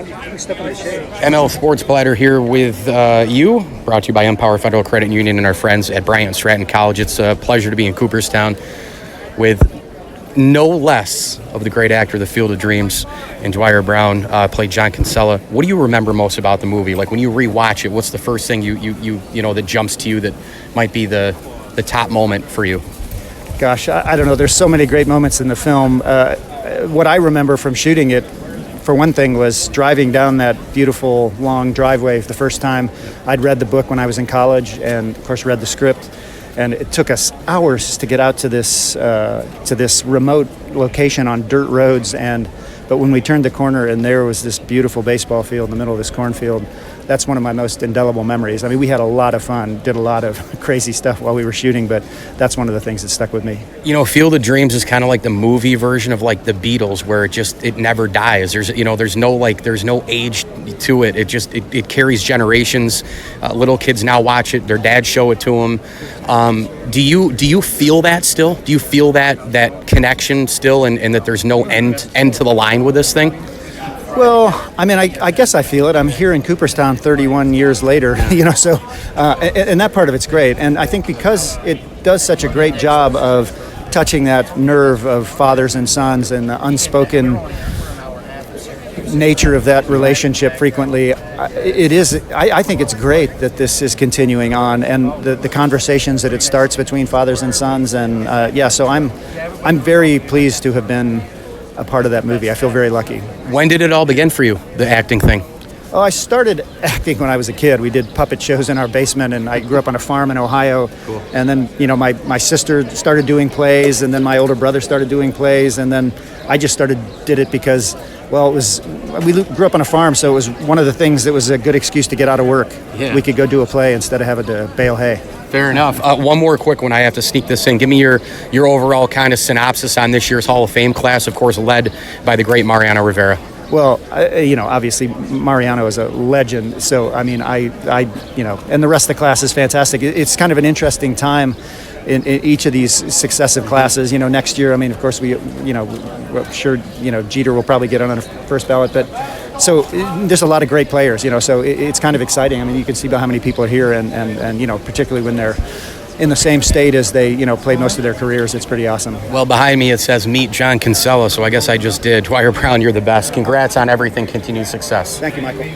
ML Sports Platter here with you, brought to you by Empower Federal Credit Union and our friends at Bryant Stratton College. It's a pleasure to be in Cooperstown with no less of the great actor, The Field of Dreams, and Dwier Brown played John Kinsella. What do you remember most about the movie? Like when you rewatch it, what's the first thing you know that jumps to you that might be the top moment for you? Gosh, I don't know. There's so many great moments in the film. What I remember from shooting it, for one thing, was driving down that beautiful long driveway the first time. I'd read the book when I was in college, and of course read the script. And it took us hours to get out to this remote location on dirt roads. But when we turned the corner and there was this beautiful baseball field in the middle of this cornfield, that's one of my most indelible memories. I mean, we had a lot of fun, did a lot of crazy stuff while we were shooting, but that's one of the things that stuck with me. You know, Field of Dreams is kind of like the movie version of like the Beatles, where it never dies. There's no age to it. It carries generations. Little kids now watch it. Their dads show it to them. Do you feel that still? Do you feel that connection still, and that there's no end to the line with this thing? Well, I mean, I guess I feel it. I'm here in Cooperstown 31 years later, so and that part of it's great. And I think because it does such a great job of touching that nerve of fathers and sons and the unspoken nature of that relationship frequently, I think it's great that this is continuing on, and the conversations that it starts between fathers and sons. And so I'm very pleased to have been a part of that movie. I feel very lucky. When did it all begin for you, the acting thing? Oh, I started acting when I was a kid. We did puppet shows in our basement, and I grew up on a farm in Ohio. Cool. And then, my sister started doing plays, and then my older brother started doing plays, and then I just did it because, we grew up on a farm, so it was one of the things that was a good excuse to get out of work. Yeah. We could go do a play instead of having to bale hay. Fair enough. One more quick one. I have to sneak this in. Give me your overall kind of synopsis on this year's Hall of Fame class, of course, led by the great Mariano Rivera. Well, obviously Mariano is a legend. So, I mean, and the rest of the class is fantastic. It's kind of an interesting time in each of these successive classes. Next year, I mean, of course, we're sure, Jeter will probably get on the first ballot, but so there's a lot of great players, so it's kind of exciting. I mean, you can see how many people are here, and particularly when they're in the same state as they, played most of their careers, it's pretty awesome. Well, behind me it says meet John Kinsella, so I guess I just did. Dwier Brown, you're the best. Congrats on everything. Continued success. Thank you, Michael.